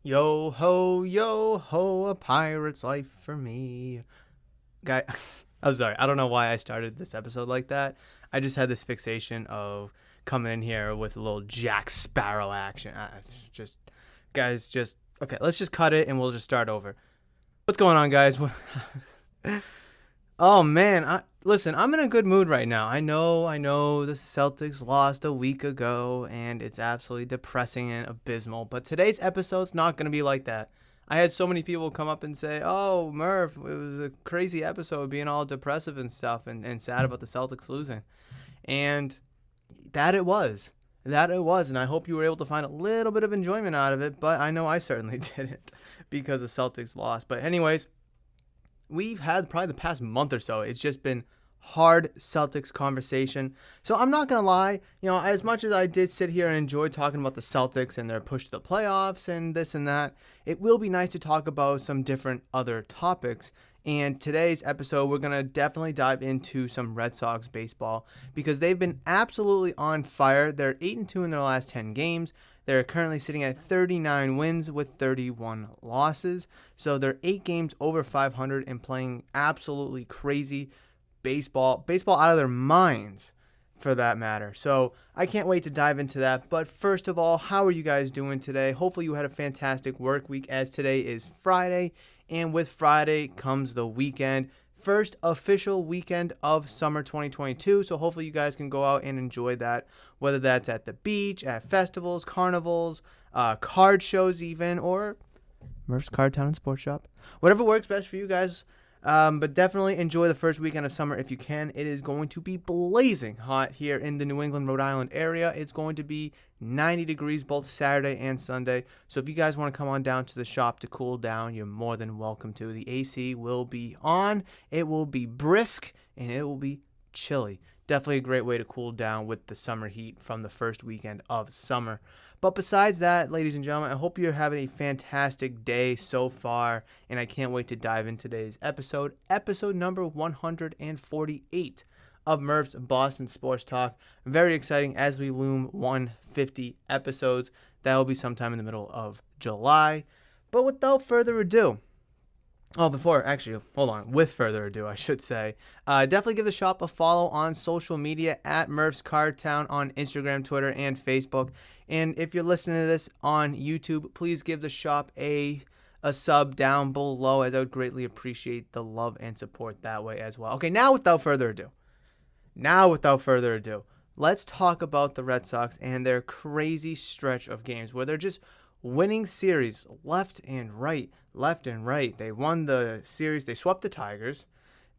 Yo ho, a pirate's life for me. Guy, I'm sorry. I don't know why I started this episode like that. I just had this fixation of coming in here with a little Jack Sparrow action. Okay, let's just cut it and we'll just start over. What's going on, guys? Oh man, listen, I'm in a good mood right now. I know the Celtics lost a week ago and it's absolutely depressing and abysmal, but today's episode's not going to be like that. I had so many people come up and say, "Oh, Murph, it was a crazy episode being all depressive and stuff and sad about the Celtics losing." And that it was. That it was, and I hope you were able to find a little bit of enjoyment out of it, but I know I certainly didn't because the Celtics lost. But anyways, we've had probably the past month or so, it's just been hard Celtics conversation. So I'm not going to lie, as much as I did sit here and enjoy talking about the Celtics and their push to the playoffs and this and that, it will be nice to talk about some different other topics. And today's episode, we're going to definitely dive into some Red Sox baseball because they've been absolutely on fire. They're 8-2 in their last 10 games. They're currently sitting at 39 wins with 31 losses. So they're 8 games over 500 and playing absolutely crazy baseball out of their minds for that matter. So I can't wait to dive into that. But first of all, how are you guys doing today? Hopefully you had a fantastic work week as today is Friday. And with Friday comes the weekend. First official weekend of summer 2022. So hopefully you guys can go out and enjoy that, whether that's at the beach, at festivals, carnivals, card shows even, or Murph's Card Town and Sports Shop. Whatever works best for you guys. But definitely enjoy the first weekend of summer if you can. It is going to be blazing hot here in the New England, Rhode Island area. It's going to be 90 degrees both Saturday and Sunday. So if you guys want to come on down to the shop to cool down, you're more than welcome to. The AC will be on. It will be brisk and it will be chilly. Definitely a great way to cool down with the summer heat from the first weekend of summer. But besides that, ladies and gentlemen, I hope you're having a fantastic day so far, and I can't wait to dive into today's episode number 148 of Murph's Boston Sports Talk. Very exciting as we loom 150 episodes. That will be sometime in the middle of July. But without further ado, with further ado, I should say, definitely give the shop a follow on social media at Murph's Card Town on Instagram, Twitter, and Facebook. And if you're listening to this on YouTube, please give the shop a sub down below, as I would greatly appreciate the love and support that way as well. Okay, now without further ado, let's talk about the Red Sox and their crazy stretch of games where they're just winning series left and right. They won the series. They swept the Tigers.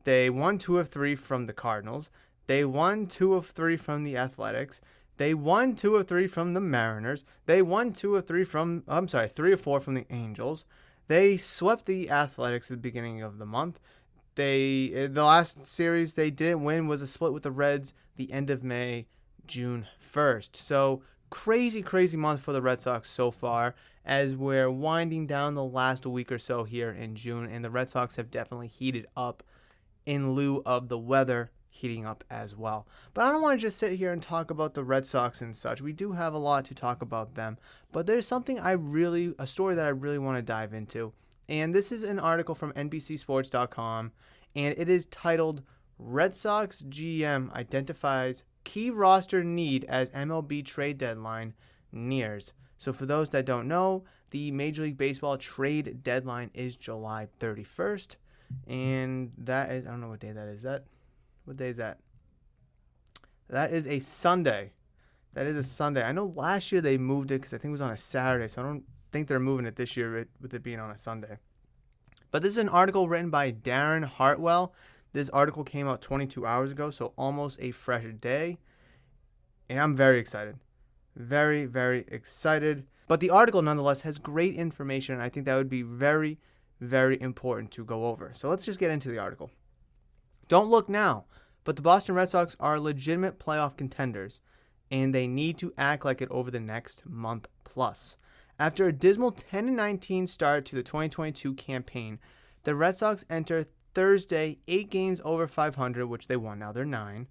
They won 2 of 3 from the Cardinals. They won 2 of 3 from the Athletics. They won 2 of 3 from the Mariners. They won 3 of 4 from the Angels. They swept the Athletics at the beginning of the month. The last series they didn't win was a split with the Reds the end of May, June 1st. So crazy month for the Red Sox so far as we're winding down the last week or so here in June, and the Red Sox have definitely heated up in lieu of the weather heating up as well. But I don't want to just sit here and talk about the Red Sox and such. We do have a lot to talk about them, but there's a story that I really want to dive into. And this is an article from NBCSports.com, and it is titled Red Sox GM Identifies Key Roster Need as MLB Trade Deadline Nears. So for those that don't know, the Major League Baseball trade deadline is July 31st, and that is, I don't know what day that is. What day is that? That is a Sunday. I know last year they moved it because I think it was on a Saturday, so I don't think they're moving it this year with it being on a Sunday. But this is an article written by Darren Hartwell. This article came out 22 hours ago, so almost a fresh day. And I'm very excited. Very, very excited. But the article, nonetheless, has great information, and I think that would be very, very important to go over. So let's just get into the article. Don't look now, but the Boston Red Sox are legitimate playoff contenders, and they need to act like it over the next month plus. After a dismal 10-19 start to the 2022 campaign, the Red Sox enter Thursday 8 games over 500, which they won. Now they're 9.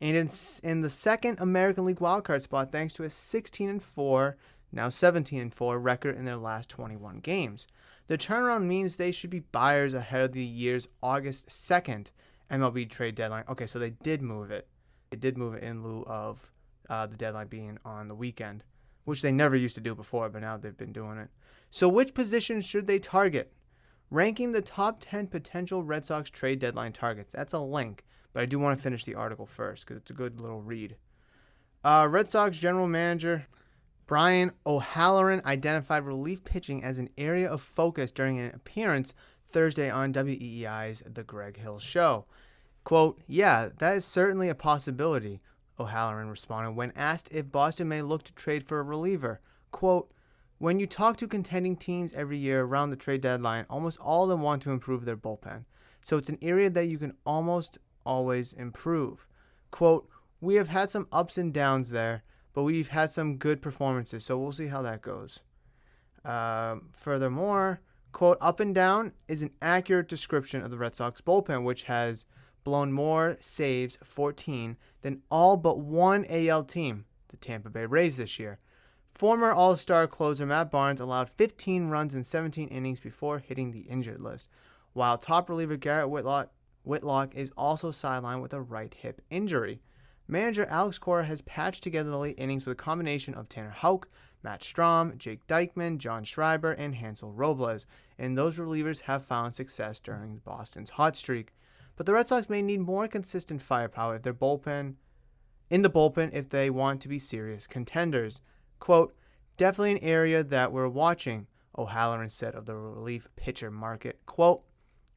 And in the second American League wildcard spot thanks to a 16-4 now 17-4 record in their last 21 games. The turnaround means they should be buyers ahead of the year's August 2nd MLB trade deadline. Okay, so they did move it. They did move it in lieu of the deadline being on the weekend, which they never used to do before, but now they've been doing it. So which positions should they target? Ranking the top 10 potential Red Sox trade deadline targets. That's a link, but I do want to finish the article first because it's a good little read. Red Sox general manager Brian O'Halloran identified relief pitching as an area of focus during an appearance Thursday on WEEI's The Greg Hill Show. Quote, "Yeah, that is certainly a possibility," O'Halloran responded when asked if Boston may look to trade for a reliever. Quote, "When you talk to contending teams every year around the trade deadline, almost all of them want to improve their bullpen. So it's an area that you can almost always improve." Quote, "We have had some ups and downs there, but we've had some good performances, so we'll see how that goes." Furthermore, quote, "Up and down is an accurate description of the Red Sox bullpen, which has blown more saves, 14, than all but one AL team, the Tampa Bay Rays this year. Former All-Star closer Matt Barnes allowed 15 runs in 17 innings before hitting the injured list, while top reliever Garrett Whitlock is also sidelined with a right hip injury. Manager Alex Cora has patched together the late innings with a combination of Tanner Houck, Matt Strom, Jake Dykman, John Schreiber, and Hansel Robles, and those relievers have found success during Boston's hot streak. But the Red Sox may need more consistent firepower if in the bullpen if they want to be serious contenders. Quote, "Definitely an area that we're watching," O'Halloran said of the relief pitcher market. Quote,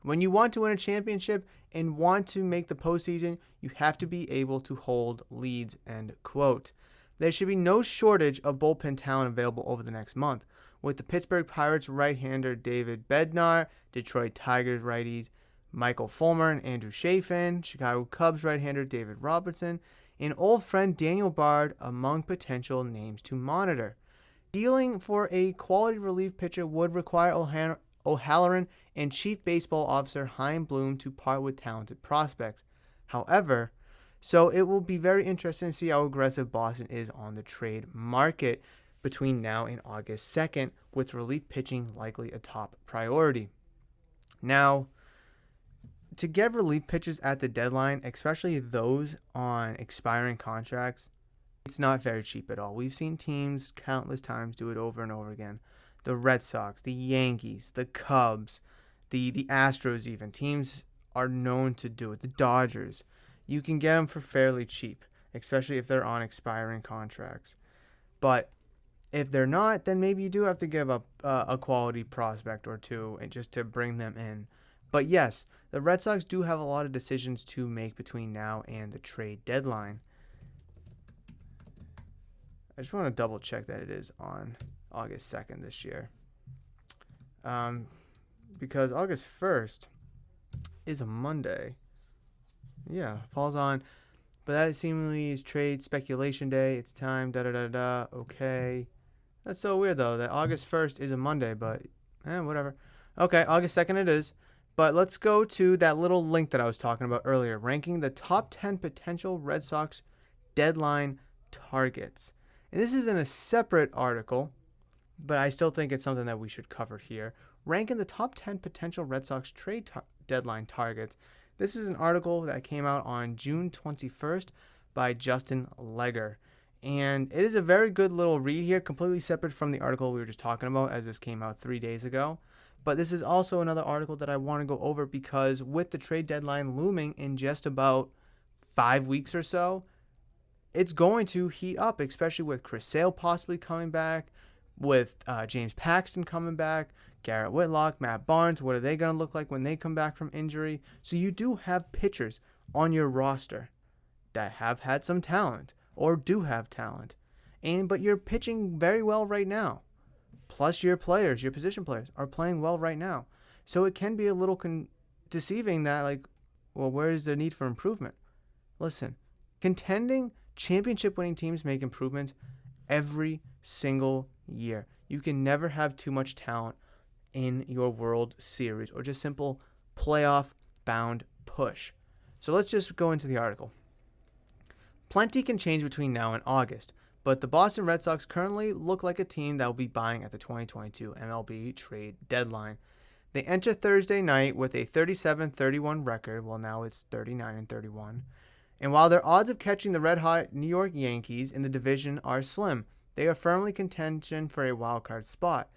"When you want to win a championship and want to make the postseason, you have to be able to hold leads," end quote. There should be no shortage of bullpen talent available over the next month, with the Pittsburgh Pirates right-hander David Bednar, Detroit Tigers righties Michael Fulmer and Andrew Chafin, Chicago Cubs right-hander David Robertson, and old friend Daniel Bard among potential names to monitor. Dealing for a quality relief pitcher would require O'Halloran and Chief Baseball Officer Chaim Bloom to part with talented prospects. However, so it will be very interesting to see how aggressive Boston is on the trade market between now and August 2nd, with relief pitching likely a top priority. Now, to get relief pitchers at the deadline, especially those on expiring contracts, it's not very cheap at all. We've seen teams countless times do it over and over again. The Red Sox, the Yankees, the Cubs, the Astros even. Teams are known to do it. The Dodgers. You can get them for fairly cheap, especially if they're on expiring contracts. But if they're not, then maybe you do have to give up a quality prospect or two and just to bring them in. But yes, the Red Sox do have a lot of decisions to make between now and the trade deadline. I just want to double check that it is on August 2nd this year. Because August 1st is a Monday. Yeah, falls on. But that seemingly is trade speculation day. It's time, da-da-da-da, okay. That's so weird, though, that August 1st is a Monday, but whatever. Okay, August 2nd it is. But let's go to that little link that I was talking about earlier, ranking the top 10 potential Red Sox deadline targets. And this is in a separate article, but I still think it's something that we should cover here. Ranking the top 10 potential Red Sox trade deadline targets. This is an article that came out on June 21st by Justin Legger. And it is a very good little read here, completely separate from the article we were just talking about, as this came out 3 days ago. But this is also another article that I want to go over because with the trade deadline looming in just about 5 weeks or so, it's going to heat up, especially with Chris Sale possibly coming back, with James Paxton coming back, Garrett Whitlock, Matt Barnes. What are they going to look like when they come back from injury? So you do have pitchers on your roster that have had some talent or do have talent, but you're pitching very well right now. Plus your players, your position players, are playing well right now. So it can be a little deceiving that, where is the need for improvement? Listen, contending championship-winning teams make improvements every single year. You can never have too much talent in your World Series or just simple playoff-bound push. So let's just go into the article. Plenty can change between now and August, But the Boston Red Sox currently look like a team that will be buying at the 2022 MLB trade deadline. They enter Thursday night with a 37-31 record. Well, now it's 39-31. And while their odds of catching the red-hot New York Yankees in the division are slim, they are firmly contention for a wild-card spot.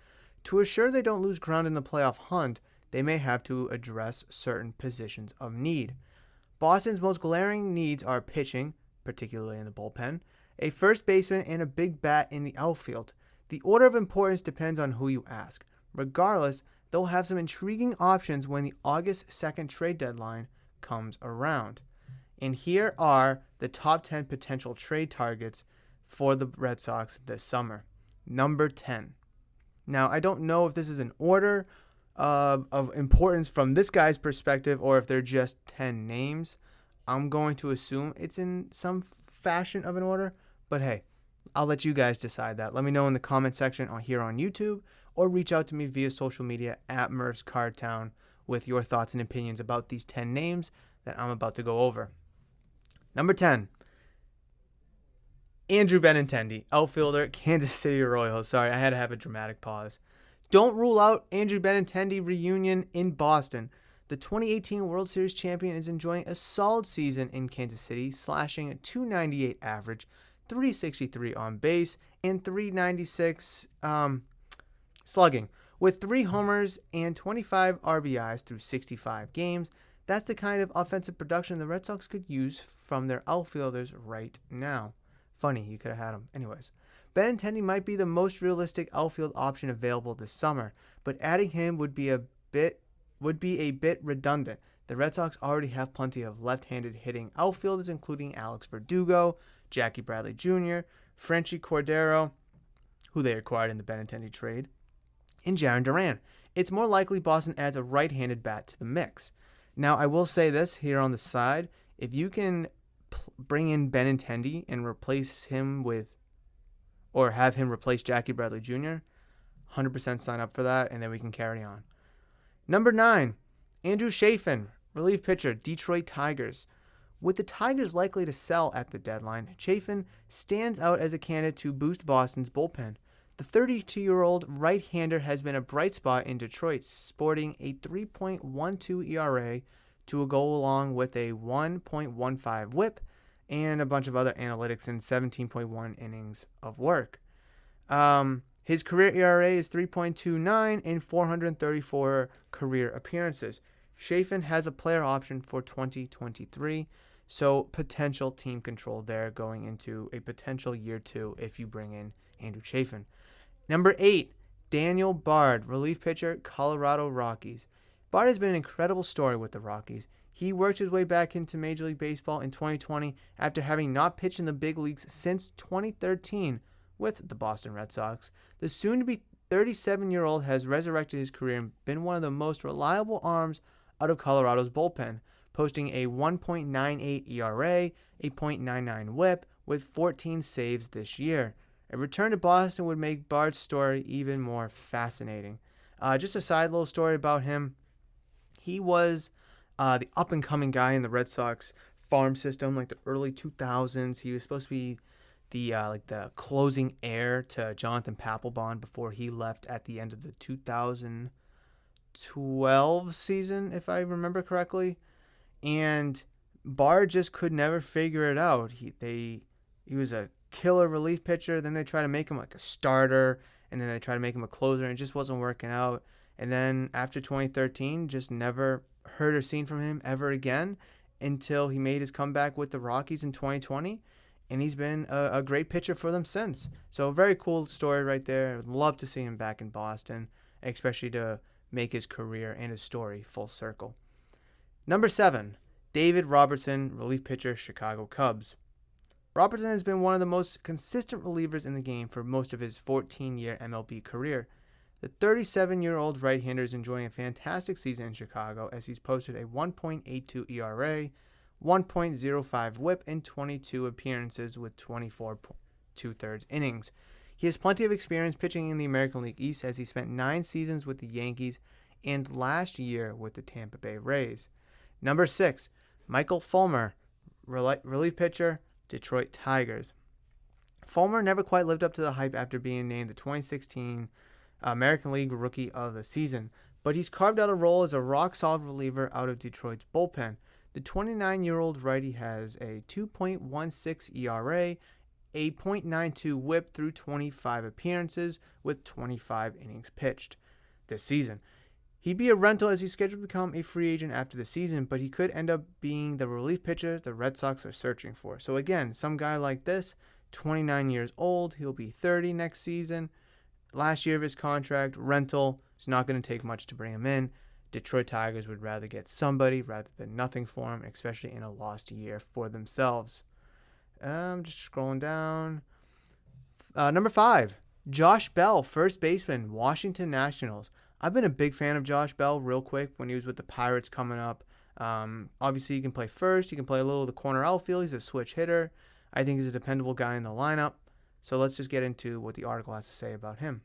To assure they don't lose ground in the playoff hunt, they may have to address certain positions of need. Boston's most glaring needs are pitching, particularly in the bullpen, a first baseman, and a big bat in the outfield. The order of importance depends on who you ask. Regardless, they'll have some intriguing options when the August 2nd trade deadline comes around. And here are the top 10 potential trade targets for the Red Sox this summer. Number 10. Now, I don't know if this is an order of importance from this guy's perspective or if they're just 10 names. I'm going to assume it's in some fashion of an order, but hey, I'll let you guys decide that. Let me know in the comment section here on YouTube or reach out to me via social media at Murph's Cardtown with your thoughts and opinions about these 10 names that I'm about to go over. Number 10, Andrew Benintendi, outfielder, Kansas City Royals. Sorry, I had to have a dramatic pause. Don't rule out Andrew Benintendi reunion in Boston. The 2018 World Series champion is enjoying a solid season in Kansas City, slashing a .298 average, .363 on base, and .396 slugging. With 3 homers and 25 RBIs through 65 games, that's the kind of offensive production the Red Sox could use from their outfielders right now. Funny, you could have had him. Anyways, Benintendi might be the most realistic outfield option available this summer, but adding him would be a bit redundant. The Red Sox already have plenty of left-handed hitting outfielders, including Alex Verdugo, Jackie Bradley Jr., Frenchie Cordero, who they acquired in the Benintendi trade, and Jarren Duran. It's more likely Boston adds a right-handed bat to the mix. Now, I will say this here on the side. If you can bring in Benintendi and replace him with, or have him replace Jackie Bradley Jr., 100% sign up for that, and then we can carry on. Number 9, Andrew Chafin, relief pitcher, Detroit Tigers. With the Tigers likely to sell at the deadline, Chafin stands out as a candidate to boost Boston's bullpen. The 32-year-old right-hander has been a bright spot in Detroit, sporting a 3.12 ERA to go along with a 1.15 whip and a bunch of other analytics in 17.1 innings of work. His career ERA is 3.29 in 434 career appearances. Chafin has a player option for 2023, so potential team control there going into a potential year 2 if you bring in Andrew Chafin. Number 8, Daniel Bard, relief pitcher, Colorado Rockies. Bard has been an incredible story with the Rockies. He worked his way back into Major League Baseball in 2020 after having not pitched in the big leagues since 2013 with the Boston Red Sox. The soon-to-be 37-year-old has resurrected his career and been one of the most reliable arms out of Colorado's bullpen, posting a 1.98 ERA, a .99 whip, with 14 saves this year. A return to Boston would make Bard's story even more fascinating. Just a side little story about him. He was the up-and-coming guy in the Red Sox farm system, like the early 2000s. He was supposed to be the closing heir to Jonathan Papelbon before he left at the end of the 2012 season, if I remember correctly. And Bard just could never figure it out. He was a killer relief pitcher. Then they tried to make him like a starter, and then they tried to make him a closer, and it just wasn't working out. And then after 2013, just never heard or seen from him ever again until he made his comeback with the Rockies in 2020. And he's been a great pitcher for them since. So a very cool story right there. I'd love to see him back in Boston, especially to make his career and his story full circle. Number 7, David Robertson, relief pitcher, Chicago Cubs. Robertson has been one of the most consistent relievers in the game for most of his 14-year MLB career. The 37-year-old right-hander is enjoying a fantastic season in Chicago as he's posted a 1.82 ERA, 1.05 whip in 22 appearances with 24 2/3 innings. He has plenty of experience pitching in the American League East as he spent 9 seasons with the Yankees and last year with the Tampa Bay Rays. Number 6, Michael Fulmer, relief pitcher, Detroit Tigers. Fulmer never quite lived up to the hype after being named the 2016 American League Rookie of the Season, but he's carved out a role as a rock-solid reliever out of Detroit's bullpen. The 29-year-old righty has a 2.16 ERA, a .92 whip through 25 appearances with 25 innings pitched this season. He'd be a rental as he's scheduled to become a free agent after the season, but he could end up being the relief pitcher the Red Sox are searching for. So again, some guy like this, 29 years old, he'll be 30 next season. Last year of his contract, rental. It's not going to take much to bring him in. Detroit Tigers would rather get somebody rather than nothing for him, especially in a lost year for themselves. Just scrolling down. Number 5, Josh Bell, first baseman, Washington Nationals. I've been a big fan of Josh Bell real quick when he was with the Pirates coming up. Obviously, he can play first. He can play a little of the corner outfield. He's a switch hitter. I think he's a dependable guy in the lineup. So let's just get into what the article has to say about him.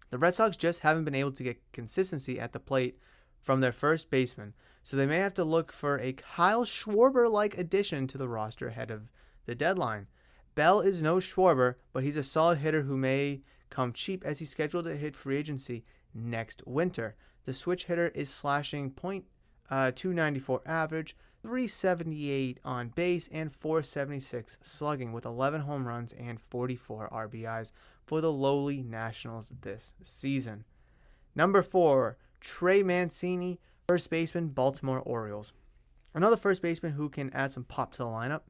The Red Sox just haven't been able to get consistency at the plate from their first baseman, so they may have to look for a Kyle Schwarber-like addition to the roster ahead of the deadline. Bell is no Schwarber, but he's a solid hitter who may come cheap as he's scheduled to hit free agency next winter. The switch hitter is slashing .294 average, 378 on base, and 476 slugging with 11 home runs and 44 RBIs for the lowly Nationals this season. Number 4, Trey Mancini, first baseman, Baltimore Orioles. Another first baseman who can add some pop to the lineup.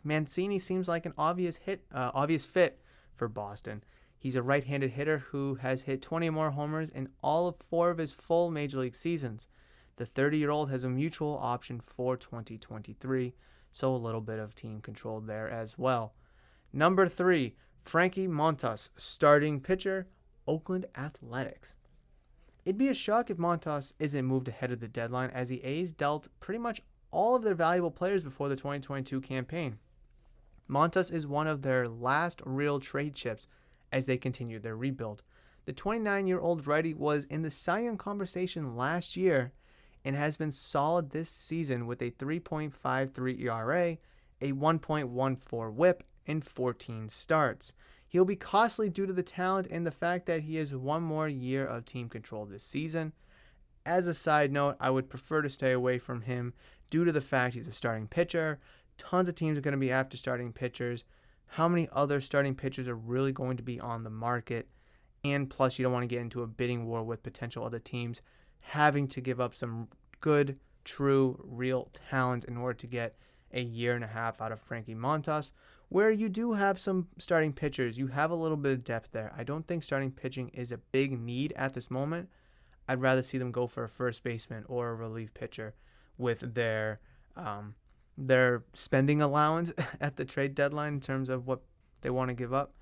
Mancini seems like an obvious fit for Boston. He's a right-handed hitter who has hit 20 or more homers in all of 4 of his full Major League seasons. The 30-year-old has a mutual option for 2023, so a little bit of team control there as well. Number 3, Frankie Montas, starting pitcher, Oakland Athletics. It'd be a shock if Montas isn't moved ahead of the deadline, as the A's dealt pretty much all of their valuable players before the 2022 campaign. Montas is one of their last real trade chips as they continued their rebuild. The 29-year-old righty was in the Cy Young conversation last year and has been solid this season with a 3.53 ERA, a 1.14 whip, and 14 starts. He'll be costly due to the talent and the fact that he has one more year of team control this season. As a side note, I would prefer to stay away from him due to the fact he's a starting pitcher. Tons of teams are going to be after starting pitchers. How many other starting pitchers are really going to be on the market? And plus, you don't want to get into a bidding war with potential other teams having to give up some good, true, real talent in order to get a year and a half out of Frankie Montas, where you do have some starting pitchers. You have a little bit of depth there. I don't think starting pitching is a big need at this moment. I'd rather see them go for a first baseman or a relief pitcher with their spending allowance at the trade deadline in terms of what they want to give up.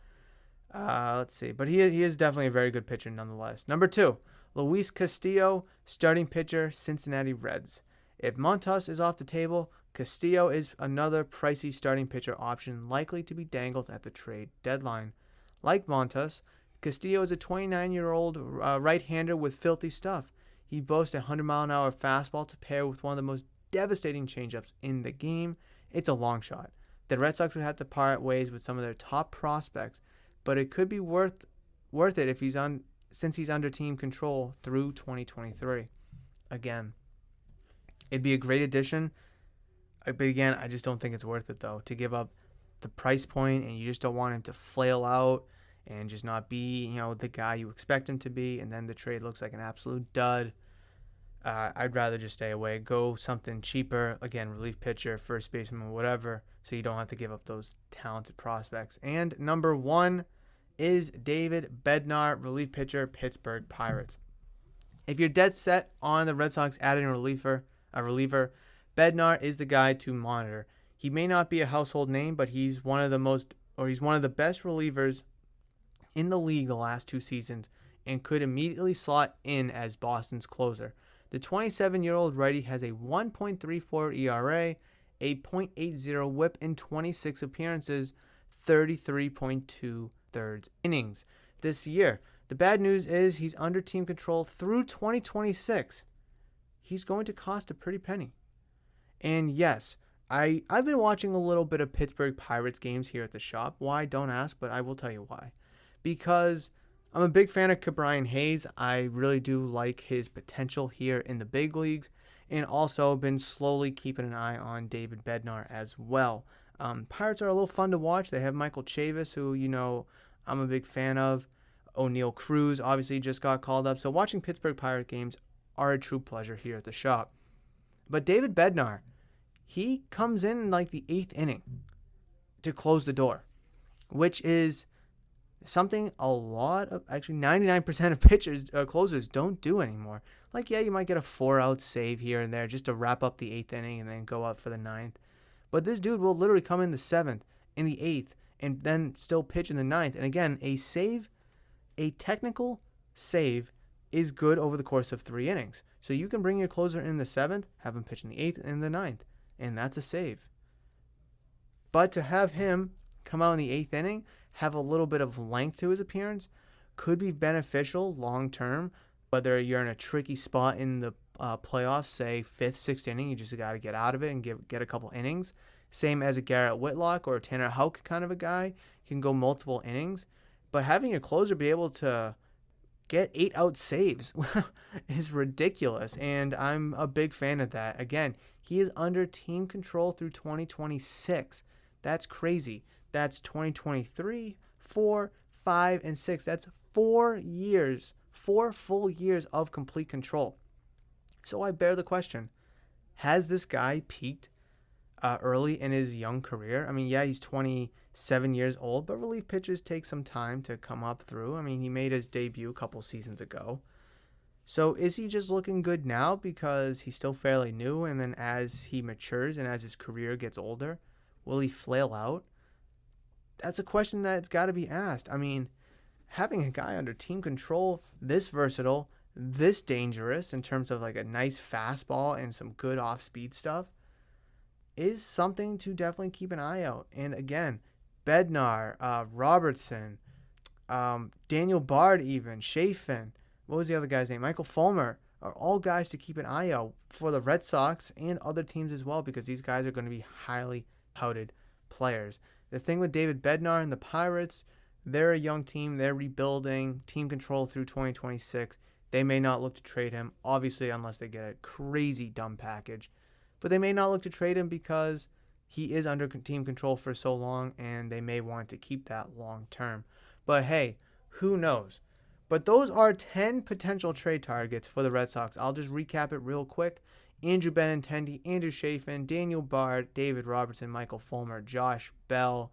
Let's see. But he is definitely a very good pitcher nonetheless. Number 2, Luis Castillo, starting pitcher, Cincinnati Reds. If Montas is off the table, Castillo is another pricey starting pitcher option likely to be dangled at the trade deadline. Like Montas, Castillo is a 29-year-old right-hander with filthy stuff. He boasts a 100-mile-an-hour fastball to pair with one of the most devastating changeups in the game. It's a long shot. The Red Sox would have to part ways with some of their top prospects, but it could be worth it if since he's under team control through 2023. Again, it'd be a great addition. But again, I just don't think it's worth it, though, to give up the price point, and you just don't want him to flail out and just not be, the guy you expect him to be, and then the trade looks like an absolute dud. I'd rather just stay away. Go something cheaper. Again, relief pitcher, first baseman, whatever, so you don't have to give up those talented prospects. And number 1 is David Bednar, relief pitcher, Pittsburgh Pirates. If you're dead set on the Red Sox adding a reliever, Bednar is the guy to monitor. He may not be a household name, but he's one of the best relievers in the league the last 2 seasons and could immediately slot in as Boston's closer. The 27-year-old righty has a 1.34 ERA, a .80 whip in 26 appearances, 33.2 thirds innings this year. The bad news is he's under team control through 2026. He's going to cost a pretty penny. And yes, I've been watching a little bit of Pittsburgh Pirates games here at the shop. Why? Don't ask, but I will tell you why. Because I'm a big fan of Ke'Bryan Hayes. I really do like his potential here in the big leagues, and also been slowly keeping an eye on David Bednar as well. Pirates are a little fun to watch. They have Michael Chavis, who I'm a big fan of. O'Neal Cruz obviously just got called up. So watching Pittsburgh Pirate games are a true pleasure here at the shop. But David Bednar, he comes in like the eighth inning to close the door, which is something a lot of, actually 99% of pitchers, closers don't do anymore. Like, yeah, you might get a 4-out save here and there just to wrap up the eighth inning and then go out for the ninth. But this dude will literally come in the seventh, in the eighth, and then still pitch in the ninth. And again, a technical save is good over the course of 3 innings. So you can bring your closer in the seventh, have him pitch in the eighth and the ninth, and that's a save. But to have him come out in the eighth inning, have a little bit of length to his appearance, could be beneficial long term. Whether you're in a tricky spot in the playoffs, say fifth, sixth inning, you just got to get out of it and get a couple innings. Same as a Garrett Whitlock or a Tanner Houck kind of a guy, can go multiple innings. But having your closer be able to get 8-out saves is ridiculous, and I'm a big fan of that. Again, he is under team control through 2026. That's crazy. That's 2023, 4, 5, and 6. That's 4 years, 4 full years of complete control. So I bear the question, has this guy peaked early in his young career? I mean, yeah, he's 27 years old, but relief pitchers take some time to come up through. I mean, he made his debut a couple seasons ago. So is he just looking good now because he's still fairly new, and then as he matures and as his career gets older, will he flail out? That's a question that's got to be asked. I mean, having a guy under team control this versatile, this dangerous in terms of like a nice fastball and some good off-speed stuff is something to definitely keep an eye out. And again, Bednar, Robertson, Daniel Bard even, Chafin, what was the other guy's name? Michael Fulmer are all guys to keep an eye out for the Red Sox and other teams as well, because these guys are going to be highly touted players. The thing with David Bednar and the Pirates, they're a young team. They're rebuilding, team control through 2026. They may not look to trade him, obviously, unless they get a crazy dumb package. But they may not look to trade him because he is under team control for so long, and they may want to keep that long term. But hey, who knows? But those are 10 potential trade targets for the Red Sox. I'll just recap it real quick. Andrew Benintendi, Andrew Chafin, Daniel Bard, David Robertson, Michael Fulmer, Josh Bell,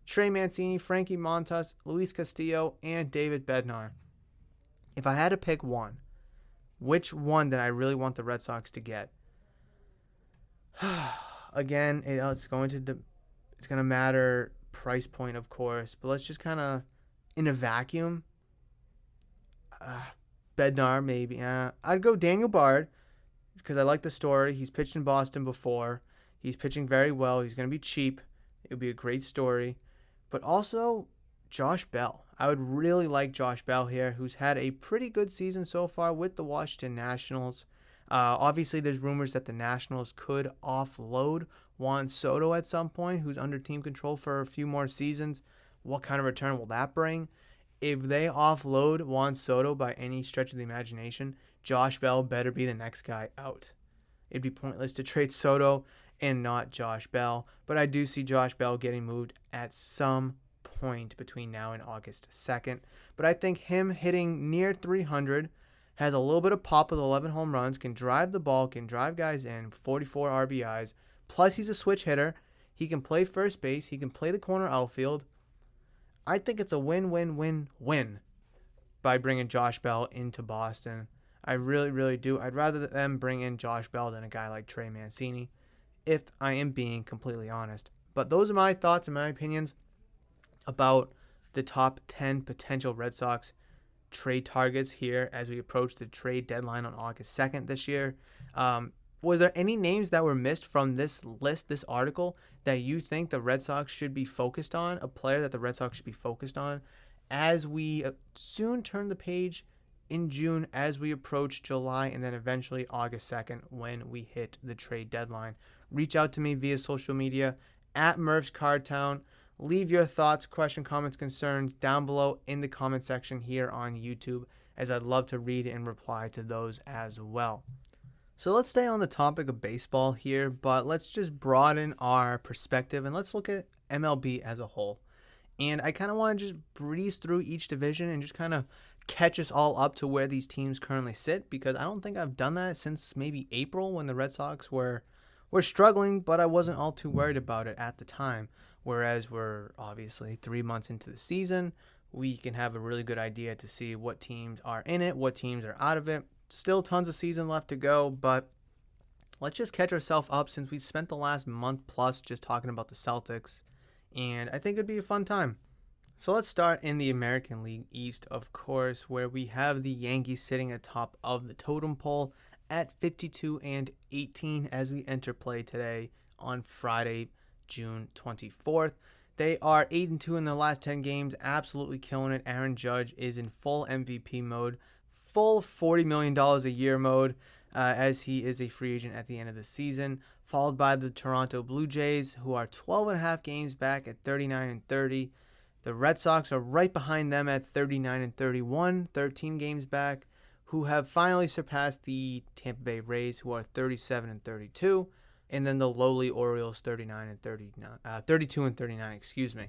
Trey Mancini, Frankie Montas, Luis Castillo, and David Bednar. If I had to pick one, which one did I really want the Red Sox to get? Again, it's going to matter price point, of course, but let's just kind of in a vacuum. Bednar maybe. I'd go Daniel Bard because I like the story. He's pitched in Boston before. He's pitching very well. He's going to be cheap. It would be a great story. But also Josh Bell. I would really like Josh Bell here, who's had a pretty good season so far with the Washington Nationals. Obviously, there's rumors that the Nationals could offload Juan Soto at some point, who's under team control for a few more seasons. What kind of return will that bring? If they offload Juan Soto by any stretch of the imagination, Josh Bell better be the next guy out. It'd be pointless to trade Soto and not Josh Bell, but I do see Josh Bell getting moved at some point between now and August 2nd. But I think him hitting near 300, has a little bit of pop with 11 home runs, can drive the ball, can drive guys in, 44 RBIs, plus he's a switch hitter. He can play first base. He can play the corner outfield. I think it's a win-win-win-win by bringing Josh Bell into Boston. I really, really do. I'd rather them bring in Josh Bell than a guy like Trey Mancini, if I am being completely honest. But those are my thoughts and my opinions about the top 10 potential Red Sox trade targets here as we approach the trade deadline on August 2nd this year. Was there any names that were missed from this list, this article, that you think the Red Sox should be focused on, a player that the Red Sox should be focused on as we soon turn the page in June, as we approach July, and then eventually August 2nd when we hit the trade deadline? reach out to me via social media at Murph's Cardtown. Leave your thoughts, questions, comments, concerns down below in the comment section here on YouTube, as I'd love to read and reply to those as well. So let's stay on the topic of baseball here, but let's just broaden our perspective and let's look at MLB as a whole. And I kind of want to just breeze through each division and just kind of catch us all up to where these teams currently sit, because I don't think I've done that since maybe April when the Red Sox were struggling, but I wasn't all too worried about it at the time. Whereas we're obviously 3 months into the season, we can have a really good idea to see what teams are in it, what teams are out of it. Still tons of season left to go, but let's just catch ourselves up since we spent the last month plus just talking about the Celtics, and I think it'd be a fun time. So let's start in the American League East, of course, where we have the Yankees sitting atop of the totem pole at 52-18 as we enter play today on Friday, June 24th. They are 8-2 in their last 10 games, absolutely killing it. Aaron Judge is in full MVP mode, full $40 million a year mode, as he is a free agent at the end of the season, followed by the Toronto Blue Jays, who are 12.5 games back at 39-30. The Red Sox are right behind them at 39-31, 13 games back, who have finally surpassed the Tampa Bay Rays, who are 37-32. And then the lowly Orioles 32-39, excuse me.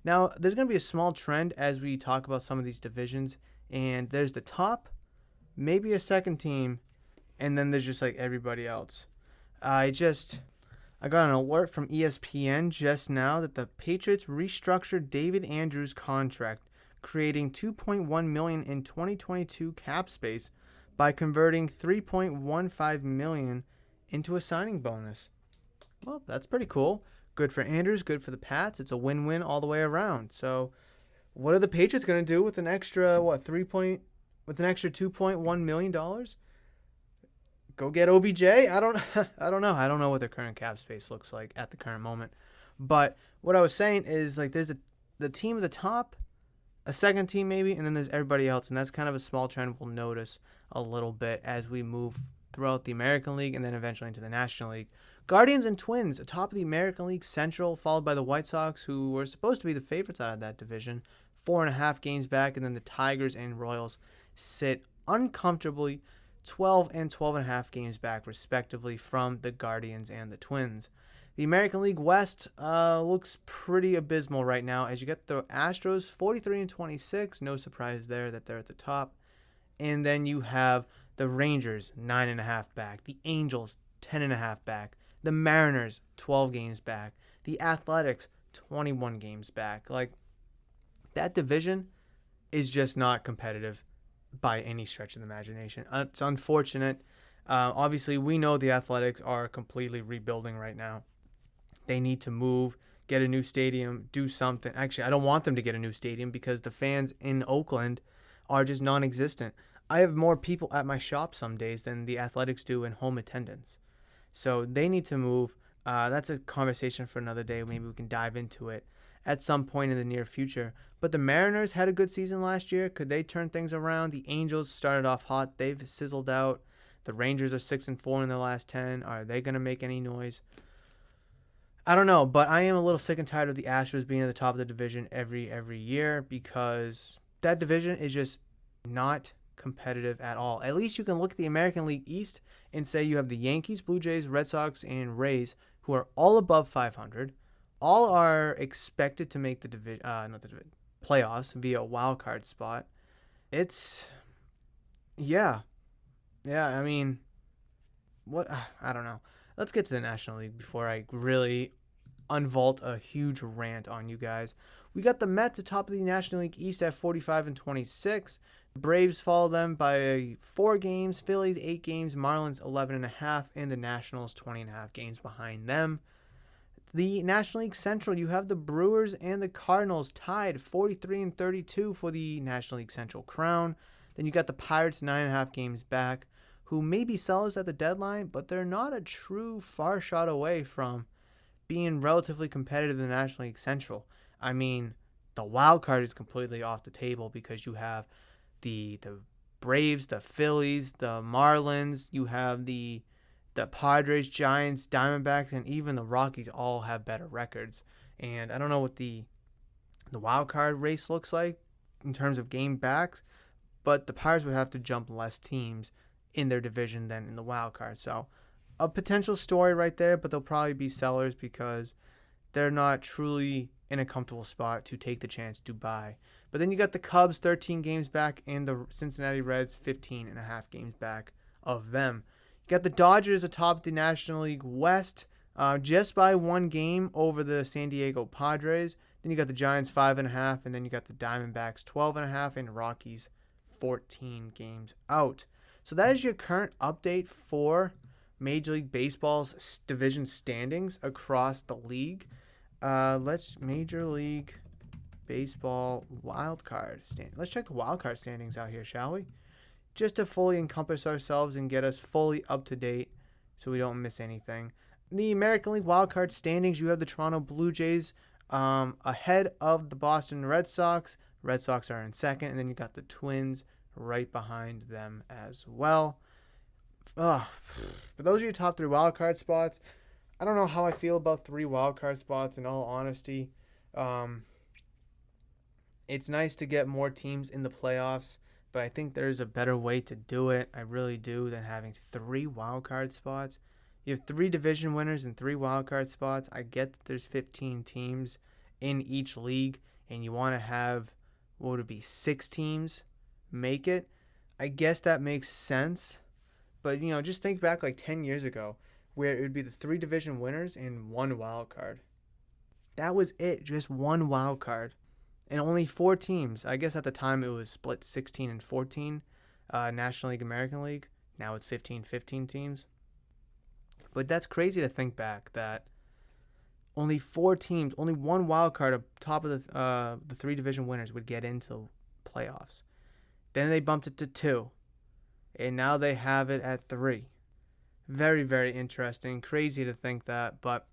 Now, there's going to be a small trend as we talk about some of these divisions, and there's the top, maybe a second team, and then there's just like everybody else. I got an alert from ESPN just now that the Patriots restructured David Andrews' contract, creating $2.1 million in 2022 cap space by converting $3.15 million into a signing bonus. Well, that's pretty cool. Good for Andrews, good for the Pats. It's a win-win all the way around. So, what are the Patriots going to do with an extra $2.1 million? Go get OBJ? I don't know. I don't know what their current cap space looks like at the current moment. But what I was saying is, like, there's the team at the top, a second team maybe, and then there's everybody else, and that's kind of a small trend we'll notice a little bit as we move throughout the American League and then eventually into the National League. Guardians and Twins atop of the American League Central, followed by the White Sox, who were supposed to be the favorites out of that division, 4.5 games back, and then the Tigers and Royals sit uncomfortably 12 and 12.5 games back, respectively, from the Guardians and the Twins. The American League West looks pretty abysmal right now, as you get the Astros 43-26, no surprise there that they're at the top, and then you have the Rangers 9.5 back, the Angels 10.5 back, the Mariners 12 games back, the Athletics 21 games back. Like, that division is just not competitive by any stretch of the imagination. It's unfortunate. Obviously, we know the Athletics are completely rebuilding right now. They need to move, get a new stadium, do something. Actually, I don't want them to get a new stadium because the fans in Oakland are just non-existent. I have more people at my shop some days than the Athletics do in home attendance. So they need to move. That's a conversation for another day. Maybe we can dive into it at some point in the near future. But the Mariners had a good season last year. Could they turn things around? The Angels started off hot. They've sizzled out. The Rangers are 6-4 in their last 10. Are they going to make any noise? I don't know, but I am a little sick and tired of the Astros being at the top of the division every year, because that division is just not competitive at all. At least you can look at the American League East and say you have the Yankees, Blue Jays, Red Sox, and Rays, who are all above 500. All are expected to make the playoffs via a wild card spot. Yeah. I mean, I don't know. Let's get to the National League before I really unvault a huge rant on you guys. We got the Mets atop of the National League East at 45-26. Braves follow them by 4 games, Phillies 8 games, Marlins 11.5, and the Nationals 20.5 games behind them. The National League Central, you have the Brewers and the Cardinals tied 43-32 for the National League Central crown. Then you got the Pirates 9.5 games back, who may be sellers at the deadline, but they're not a true far shot away from being relatively competitive in the National League Central. I mean, the wild card is completely off the table because you have the Braves, the Phillies, the Marlins, you have the The Padres, Giants, Diamondbacks, and even the Rockies all have better records. And I don't know what the wild card race looks like in terms of game backs, but the Pirates would have to jump less teams in their division than in the wild card. So a potential story right there, but they'll probably be sellers because they're not truly in a comfortable spot to take the chance to buy. But then you got the Cubs 13 games back and the Cincinnati Reds 15 and a half games back of them. You got the Dodgers atop the National League West just by one game over the San Diego Padres. Then you got the Giants 5.5, and then you got the Diamondbacks 12.5, and Rockies 14 games out. So that is your current update for Major League Baseball's division standings across the league. Let's Major League Baseball wild card stand. Let's check the wild card standings out here, shall we? Just to fully encompass ourselves and get us fully up to date, so we don't miss anything. In the American League wild card standings, you have the Toronto Blue Jays ahead of the Boston Red Sox. Red Sox are in second, and then you got the Twins right behind them as well. But those are your top 3 wild card spots. I don't know how I feel about 3 wild card spots, in all honesty. It's nice to get more teams in the playoffs, but I think there's a better way to do it. I really do, than having 3 wild card spots. You have 3 division winners and 3 wild card spots. I get that there's 15 teams in each league, and you want to have, what would it be, 6 teams make it. I guess that makes sense. But, just think back like 10 years ago, where it would be the 3 division winners and 1 wild card. That was it, just 1 wild card. And only 4 teams. I guess at the time it was split 16 and 14, National League, American League. Now it's 15 teams. But that's crazy to think back that only 4 teams, only 1 wild card up top of the 3 division winners would get into playoffs. Then they bumped it to 2. And now they have it at 3. Very, very interesting. Crazy to think that. But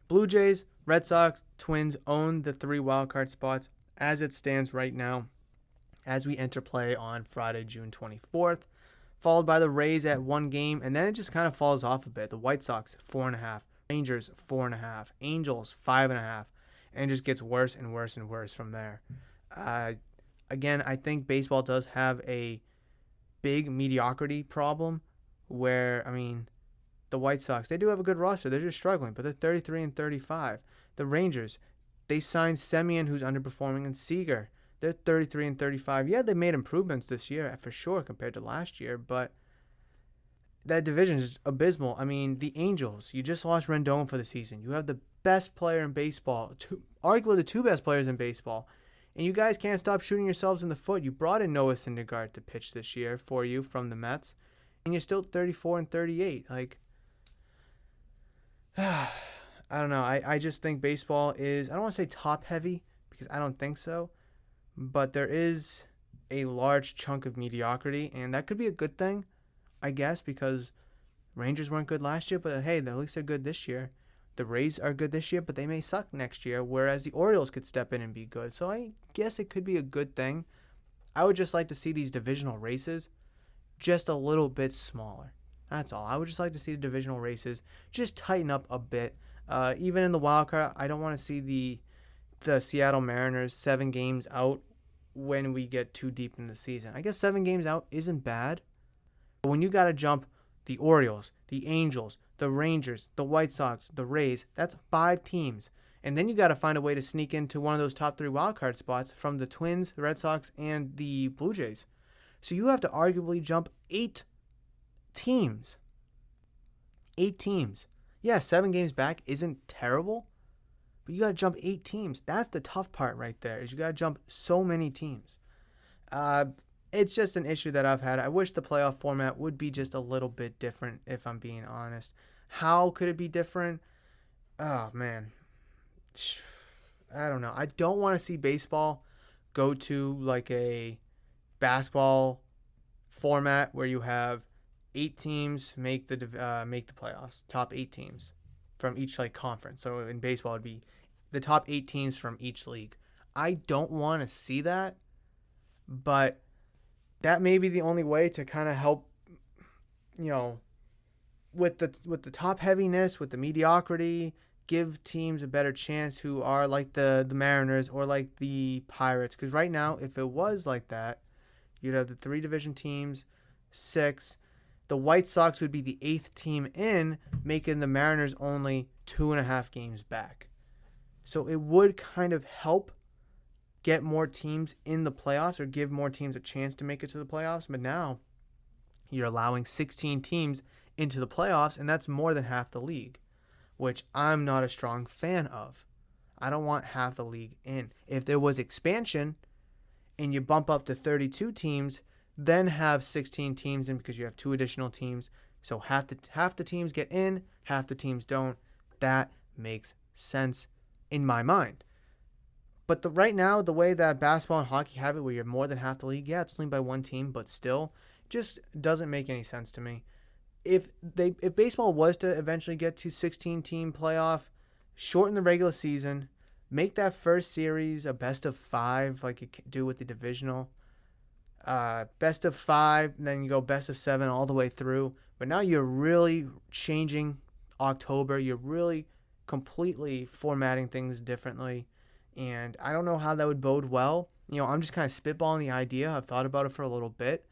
Blue Jays, Red Sox, Twins own the 3 wildcard spots as it stands right now as we enter play on Friday, June 24th. Followed by the Rays at 1 game. And then it just kind of falls off a bit. The White Sox, 4.5. Rangers, 4.5. Angels, 5.5. And it just gets worse and worse and worse from there. Again, I think baseball does have a big mediocrity problem where, the White Sox, they do have a good roster. They're just struggling, but they're 33 and 35. The Rangers, they signed Semien, who's underperforming, and Seager. They're 33 and 35. Yeah, they made improvements this year for sure compared to last year, but that division is abysmal. The Angels, you just lost Rendon for the season. You have the best player in baseball, arguably the 2 best players in baseball, and you guys can't stop shooting yourselves in the foot. You brought in Noah Syndergaard to pitch this year for you from the Mets, and you're still 34 and 38. I don't know. I just think baseball is, I don't want to say top heavy because I don't think so, but there is a large chunk of mediocrity, and that could be a good thing, I guess, because Rangers weren't good last year, but hey, at least they're good this year. The Rays are good this year, but they may suck next year, whereas the Orioles could step in and be good. So I guess it could be a good thing. I would just like to see these divisional races just a little bit smaller. That's all. I would just like to see the divisional races just tighten up a bit. Even in the wild card, I don't want to see the Seattle Mariners 7 games out when we get too deep in the season. I guess 7 games out isn't bad. But when you got to jump the Orioles, the Angels, the Rangers, the White Sox, the Rays, that's 5 teams. And then you got to find a way to sneak into one of those top 3 wildcard spots from the Twins, the Red Sox, and the Blue Jays. So you have to arguably jump 8 teams. 8 teams. Yeah, 7 games back isn't terrible, but you got to jump 8 teams. That's the tough part right there, is you got to jump so many teams. It's just an issue that I've had. I wish the playoff format would be just a little bit different, if I'm being honest. How could it be different? Oh, man. I don't know. I don't want to see baseball go to like a basketball format where you have 8 teams make the playoffs, top 8 teams from each conference. So in baseball, it'd be the top 8 teams from each league. I don't want to see that, but that may be the only way to kind of help, with the top heaviness, with the mediocrity, give teams a better chance who are like the Mariners or like the Pirates. Because right now, if it was like that, you'd have the three division teams, six. The White Sox would be the eighth team in, making the Mariners only 2.5 games back. So it would kind of help get more teams in the playoffs or give more teams a chance to make it to the playoffs. But now you're allowing 16 teams into the playoffs, and that's more than half the league, which I'm not a strong fan of. I don't want half the league in. If there was expansion and you bump up to 32 teams, then have 16 teams in because you have 2 additional teams. So half the teams get in, half the teams don't. That makes sense in my mind. But right now, the way that basketball and hockey have it, where you're more than half the league, yeah, it's only by one team, but still, just doesn't make any sense to me. If baseball was to eventually get to 16-team playoff, shorten the regular season, make that first series a best of 5 like you do with the divisional. Best of 5, and then you go best of 7 all the way through. But now you're really changing October. You're really completely formatting things differently. And I don't know how that would bode well. I'm just kind of spitballing the idea. I've thought about it for a little bit.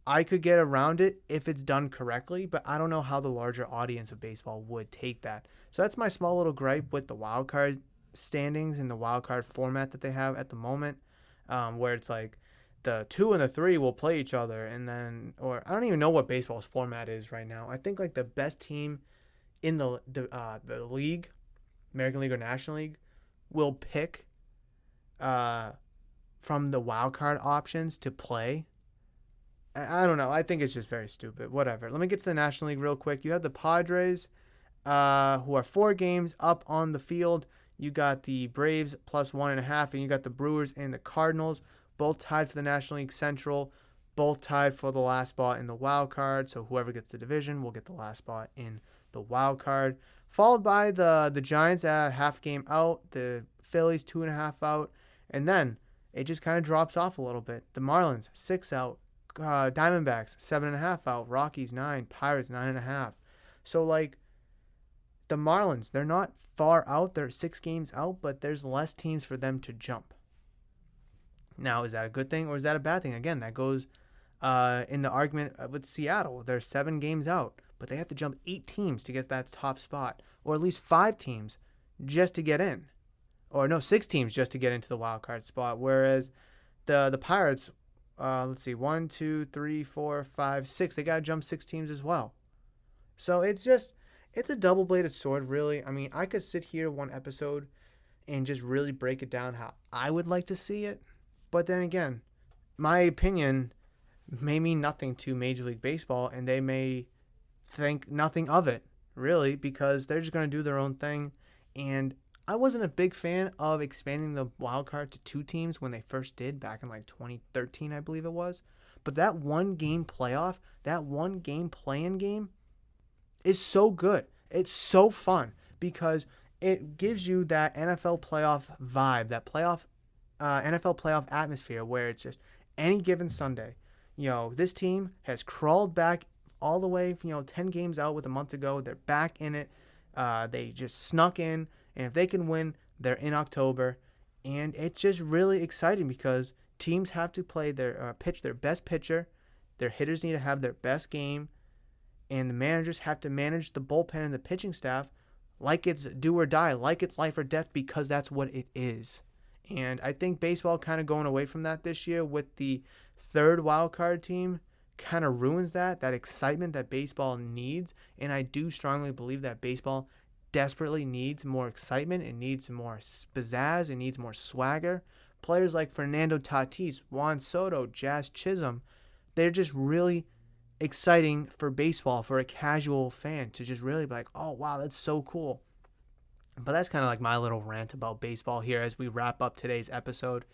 I could get around it if it's done correctly, but I don't know how the larger audience of baseball would take that. So that's my small little gripe with the wild card standings and the wild card format that they have at the moment, where it's like the 2 and the 3 will play each other, and then, or I don't even know what baseball's format is right now. I think like the best team in the league, American League or National League, will pick from the wild card options to play. I don't know. I think it's just very stupid. Whatever. Let me get to the National League real quick. You have the Padres, who are 4 games up on the field. You got the Braves plus 1.5, and you got the Brewers and the Cardinals, both tied for the National League Central, both tied for the last spot in the wild card. So whoever gets the division will get the last spot in the wild card. Followed by the Giants at half game out, the Phillies 2.5 out, and then it just kind of drops off a little bit. The Marlins 6 out. Diamondbacks 7.5 out, Rockies 9, Pirates 9.5. So like the Marlins, they're not far out, they're 6 games out, but there's less teams for them to jump. Now, is that a good thing or is that a bad thing? Again, that goes in the argument with Seattle. They're 7 games out, but they have to jump 8 teams to get that top spot, or at least 5 teams just to get in, or no, 6 teams just to get into the wild card spot. Whereas the Pirates, let's see, 1, 2, 3, 4, 5, 6. They got to jump 6 teams as well. So it's a double-bladed sword, really. I mean, I could sit here one episode and just really break it down how I would like to see it. But then again, my opinion may mean nothing to Major League Baseball, and they may think nothing of it, really, because they're just going to do their own thing. And I wasn't a big fan of expanding the wild card to 2 teams when they first did back in like 2013, I believe it was. But that 1-game playoff, that 1-game play-in game is so good. It's so fun because it gives you that NFL playoff vibe, that NFL playoff atmosphere where it's just any given Sunday. This team has crawled back all the way, 10 games out with a month to go. They're back in it. They just snuck in. And if they can win, they're in October. And it's just really exciting because teams have to play pitch their best pitcher. Their hitters need to have their best game. And the managers have to manage the bullpen and the pitching staff like it's do or die, like it's life or death, because that's what it is. And I think baseball kind of going away from that this year with the 3rd wild card team kind of ruins that excitement that baseball needs. And I do strongly believe that baseball desperately needs more excitement. It needs more pizzazz. It needs more swagger. Players like Fernando Tatis, Juan Soto, Jazz Chisholm, they're just really exciting for baseball, for a casual fan to just really be like, oh, wow, that's so cool. But that's kind of like my little rant about baseball here as we wrap up today's episode.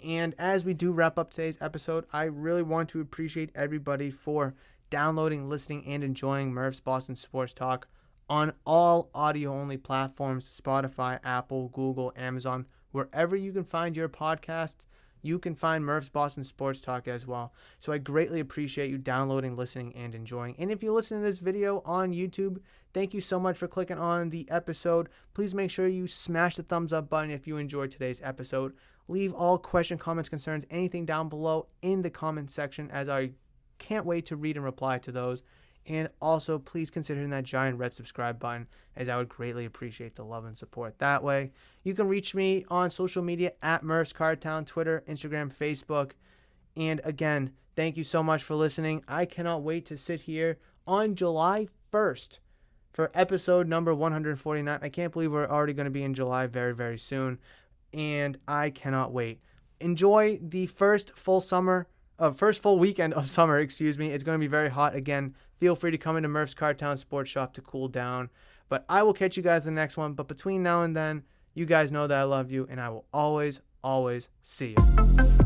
And as we do wrap up today's episode, I really want to appreciate everybody for downloading, listening, and enjoying Murph's Boston Sports Talk on all audio-only platforms, Spotify, Apple, Google, Amazon, wherever you can find your podcasts. you can find Murph's Boston Sports Talk as well. So I greatly appreciate you downloading, listening, and enjoying. And if you listen to this video on YouTube, thank you so much for clicking on the episode. Please make sure you smash the thumbs up button if you enjoyed today's episode. Leave all questions, comments, concerns, anything down below in the comment section, as I can't wait to read and reply to those. And also, please consider hitting that giant red subscribe button, as I would greatly appreciate the love and support that way. You can reach me on social media at Murph's Cardtown, Twitter, Instagram, Facebook. And again, thank you so much for listening. I cannot wait to sit here on July 1st for episode number 149. I can't believe we're already going to be in July very, very soon. And I cannot wait. Enjoy the first full weekend of summer, It's going to be very hot again. Feel free to come into Murph's Cardtown Sports Shop to cool down. But I will catch you guys in the next one. But between now and then, you guys know that I love you, and I will always, always see you.